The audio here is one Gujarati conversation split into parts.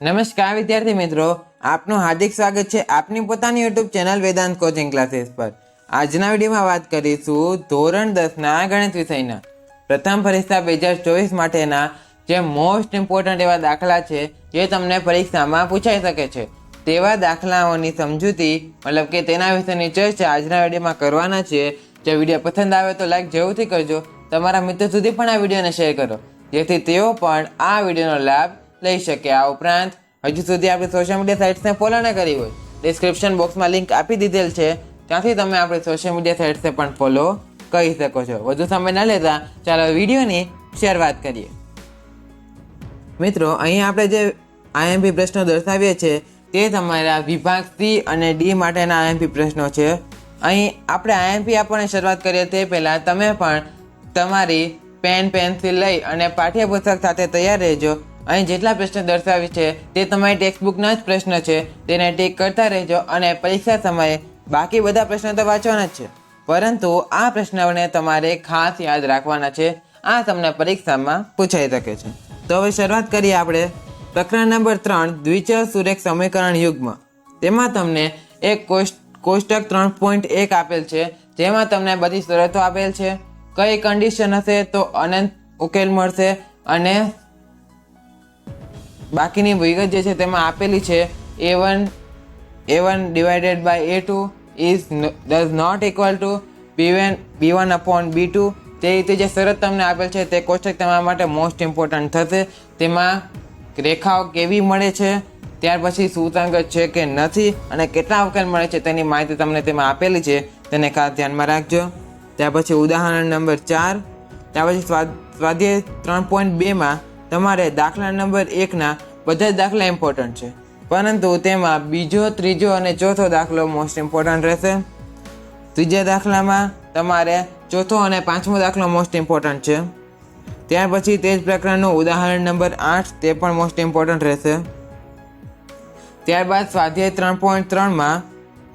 નમસ્કાર વિદ્યાર્થી મિત્રો, આપનું હાર્દિક સ્વાગત છે આપની પોતાની YouTube channel Vedant coaching classes પર। આજના વિડીયોમાં વાત કરીશું ધોરણ 10ના ગણિત વિષયના પ્રથમ પરીક્ષા 2024 માટેના જે મોસ્ટ ઇમ્પોર્ટન્ટ એવા દાખલા છે જે તમને પરીક્ષામાં પૂછાઈ શકે છે તેવા દાખલાઓની સમજૂતી મતલબ કે તેના વિશેની ચર્ચા આજના વિડીયોમાં કરવાના છે। જો વિડીયો પસંદ આવે તો લાઈક જરૂરથી કરજો, તમારા મિત્રો સુધી પણ આ વિડીયોને શેર કરો જેથી તેઓ પણ આ વિડીયોનો લાભ લઈ શકે। આ ઉપરાંત હજુ સુધી આપણી સોશિયલ મીડિયા સાઇટ્સને ફોલો ન કરી હોય, ડિસ્ક્રિપ્શન બોક્સમાં લિંક આપી દીધેલ છે, ત્યાંથી તમે આપણી સોશિયલ મીડિયા સાઇટ્સને પણ ફોલો કરી શકો છો। વધુ સમય ન લેતા ચાલો વિડીયોની શરૂઆત કરીએ। મિત્રો, અહીં આપણે જે આઈએમપી પ્રશ્નો દર્શાવીએ છીએ તે તમારા વિભાગ સી અને ડી માટેના આઈએમપી પ્રશ્નો છે। અહીં આપણે આઈએમપી આપવાની શરૂઆત કરીએ તે પહેલાં તમે પણ તમારી પેન પેન્સિલ લઈ અને પાઠ્યપુસ્તક સાથે તૈયાર રહેજો। અહીં જેટલા પ્રશ્નો દર્શાવી છે તે તમારી ટેક્સ્ટબુકના જ પ્રશ્ન છે, તેને ટીક કરતા રહેજો અને પરીક્ષા સમયે બાકી બધા પ્રશ્નો તો વાંચવાના જ છે, પરંતુ આ પ્રશ્નોને તમારે ખાસ યાદ રાખવાના છે। આ તમને પરીક્ષામાં પૂછાઈ શકે છે। તો હવે શરૂઆત કરીએ આપણે પ્રકરણ નંબર 3 દ્વિચલ સુરેખ સમીકરણ યુગ્મ। તેમાં તમને એક કોષ્ટક 3.1 આપેલ છે જેમાં તમને બધી શરતો આપેલ છે, કઈ કન્ડિશન હશે તો અનંત ઉકેલ મળશે અને બાકીની વિગત જે છે તેમાં આપેલી છે a1 divided by a2 is does not equal to b1 upon b2। તે રીતે જે શરત તમને આપેલ છે તે કોષ્ટક તમારા માટે મોસ્ટ ઇમ્પોર્ટન્ટ થશે। તેમાં રેખાઓ કેવી મળે છે, ત્યાર પછી સુસંગત છે કે નથી અને કેટલા ઉકેલ મળે છે તેની માહિતી તમને તેમાં આપેલી છે, તેને ખાસ ધ્યાનમાં રાખજો। ત્યાર પછી ઉદાહરણ નંબર 4, ત્યાર પછી સ્વાધ્યાય 3.2માં તમારે દાખલા નંબર 1ના બધા જ દાખલા ઇમ્પોર્ટન્ટ છે, પરંતુ તેમાં બીજો, ત્રીજો અને ચોથો દાખલો મોસ્ટ ઇમ્પોર્ટન્ટ રહેશે। ત્રીજા દાખલામાં તમારે ચોથો અને પાંચમો દાખલો મોસ્ટ ઇમ્પોર્ટન્ટ છે। ત્યાર પછી તે જ પ્રકરણનું ઉદાહરણ નંબર 8 તે પણ મોસ્ટ ઇમ્પોર્ટન્ટ રહેશે। ત્યારબાદ સ્વાધ્યાય 3.3માં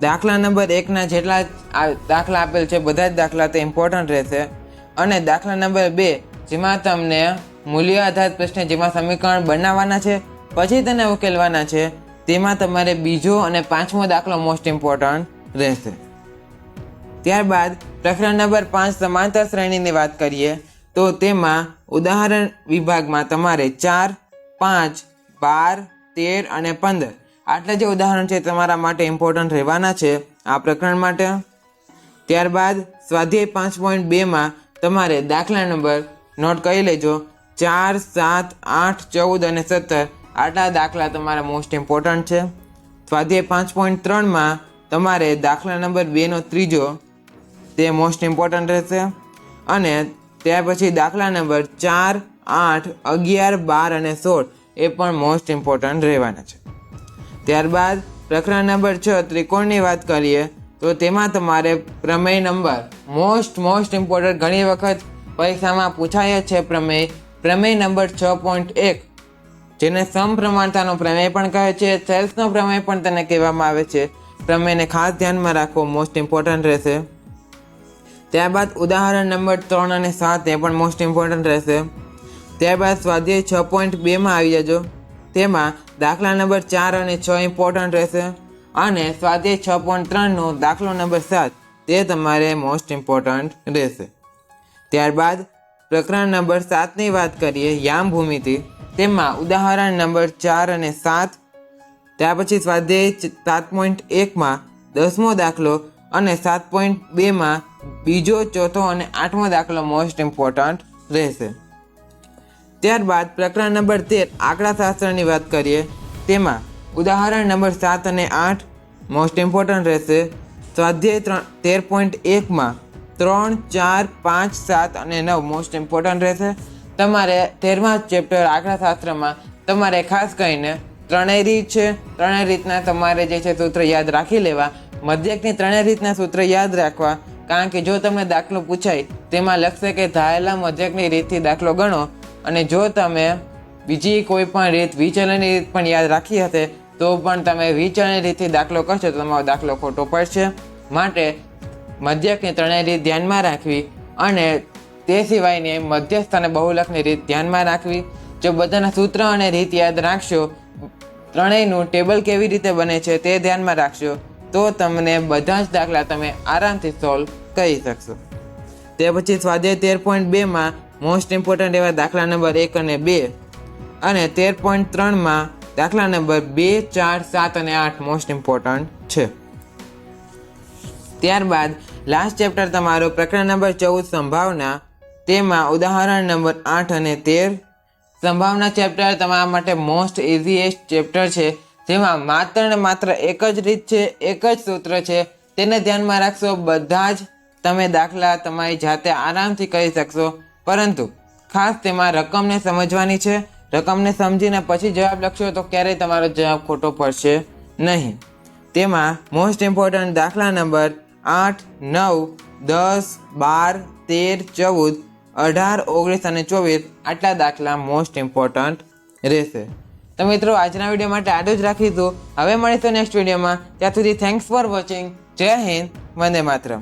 દાખલા નંબર 1ના જેટલા દાખલા આપેલ છે બધા જ દાખલા તે ઇમ્પોર્ટન્ટ રહેશે। અને દાખલા નંબર 2 જેમાં તમને મૂલ્ય આધારિત પ્રશ્ન, જેમાં સમીકરણ બનાવવાના છે પછી તેને ઉકેલવાના છે, તેમાં તમારે બીજો અને પાંચમો દાખલો મોસ્ટ ઇમ્પોર્ટન્ટ રહેશે। ત્યારબાદ પ્રકરણ નંબર 5 સમાંતર શ્રેણીની વાત કરીએ તો તેમાં ઉદાહરણ વિભાગમાં તમારે 4, 5, 12, 13 અને 15 આટલા જે ઉદાહરણ છે તમારા માટે ઇમ્પોર્ટન્ટ રહેવાના છે આ પ્રકરણ માટે। ત્યારબાદ સ્વાધ્યાય 5.2માં તમારે દાખલા નંબર નોટ કરી લેજો 4, 7, 8, 14 અને 17 આટલા દાખલા તમારા મોસ્ટ ઇમ્પોર્ટન્ટ છે। સ્વાધ્યાય 5.3માં તમારે દાખલા નંબર 2નો ત્રીજો તે મોસ્ટ ઇમ્પોર્ટન્ટ રહેશે। અને ત્યાર પછી દાખલા નંબર 4, 8, 11, 12 અને 16 એ પણ મોસ્ટ ઇમ્પોર્ટન્ટ રહેવાના છે। ત્યારબાદ પ્રકરણ નંબર 6 ત્રિકોણની વાત કરીએ તો તેમાં તમારે પ્રમેય નંબર મોસ્ટ ઇમ્પોર્ટન્ટ ઘણી વખત પરીક્ષામાં પૂછાય છે પ્રમેય નંબર 6.1 જેને સમપ્રમાણતાનો પ્રમેય પણ કહે છે, સેલ્સનો પ્રમેય પણ તેને કહેવામાં આવે છે। પ્રમેયને ખાસ ધ્યાનમાં રાખવો, મોસ્ટ ઇમ્પોર્ટન્ટ રહેશે। ત્યારબાદ ઉદાહરણ નંબર 3 અને 7 એ પણ મોસ્ટ ઇમ્પોર્ટન્ટ રહેશે। ત્યારબાદ સ્વાધ્યાય 6.2માં આવી જજો, તેમાં દાખલા નંબર 4 અને 6 ઇમ્પોર્ટન્ટ રહેશે અને સ્વાધ્યાય 6.3નો દાખલો નંબર 7 તે તમારે મોસ્ટ ઇમ્પોર્ટન્ટ રહેશે। ત્યારબાદ પ્રકરણ નંબર 7ની વાત કરીએ યામ ભૂમિતિ, તેમાં ઉદાહરણ નંબર 4 અને 7, ત્યાર પછી સ્વાધ્યાય 7.1માં 10મો દાખલો અને 7.2માં બીજો, ચોથો અને 8મો દાખલો મોસ્ટ ઇમ્પોર્ટન્ટ રહેશે। ત્યારબાદ પ્રકરણ નંબર 13 આંકડાશાસ્ત્રની વાત કરીએ તેમાં ઉદાહરણ નંબર 7 અને 8 મોસ્ટ ઇમ્પોર્ટન્ટ રહેશે। સ્વાધ્યાય 13.1માં 3, 4, 5, 7 અને 9 મોસ્ટ ઇમ્પોર્ટન્ટ રહેશે। તમારે 13મા ચેપ્ટર આંકડાશાસ્ત્રમાં તમારે ખાસ કરીને ત્રણેય રીત છે, ત્રણેય રીતના તમારે જે છે સૂત્ર યાદ રાખી લેવા, મધ્યકની ત્રણેય રીતના સૂત્ર યાદ રાખવા, કારણ કે જો તમને દાખલો પૂછાય તેમાં લખશે કે ધારેલા મધ્યકની રીતથી દાખલો ગણો, અને જો તમે બીજી કોઈ પણ રીત વિચલનની રીત પણ યાદ રાખી હશે તો પણ તમે વિચલનની રીતથી દાખલો કરશો તો તમારો દાખલો ખોટો પડશે। માટે મધ્યકની ત્રણેય રીત ધ્યાનમાં રાખવી અને તે સિવાયની મધ્યસ્થ અને બહુલકની રીત ધ્યાનમાં રાખવી। જો બધાના સૂત્ર અને રીત યાદ રાખશો ત્રણેયનું ટેબલ કેવી રીતે બને છે તે ધ્યાનમાં રાખશો તો તમને બધા જ દાખલા તમે આરામથી સોલ્વ કરી શકશો. તે પછી સ્વાધ્યાય 13.2માં મોસ્ટ ઇમ્પોર્ટન્ટ એવા દાખલા નંબર 1 અને 2 અને 13.3માં દાખલા નંબર 2, 4, 7 અને 8 મોસ્ટ ઇમ્પોર્ટન્ટ છે. ત્યારબાદ લાસ્ટ ચેપ્ટર તમારો પ્રકરણ નંબર 14 સંભાવના, તેમાં ઉદાહરણ નંબર 8 અને 13. સંભાવના ચેપ્ટર તમારા માટે મોસ્ટ ઇઝીએસ્ટ ચેપ્ટર છે, જેમાં માત્ર ને માત્ર એક જ રીત છે, એક જ સૂત્ર છે, તેને ધ્યાનમાં રાખશો બધા જ તમે દાખલા તમારી જાતે આરામથી કરી શકશો. પરંતુ ખાસ તેમાં રકમને સમજવાની છે. રકમને સમજીને પછી જવાબ લખશો તો ક્યારેય તમારો જવાબ ખોટો પડશે નહીં. તેમાં મોસ્ટ ઇમ્પોર્ટન્ટ દાખલા નંબર 8, 9, 10, 12, 13, 14, 18, 19 અને 24 આટલા દાખલા મોસ્ટ ઇમ્પોર્ટન્ટ રહેશે. તો મિત્રો આજના વિડીયો માટે આટલું જ રાખીશું. હવે મળીશું નેક્સ્ટ વિડીયોમાં. ત્યાં સુધી થેન્ક્સ ફોર વોચિંગ. જય હિન્દ, વંદે માતરમ.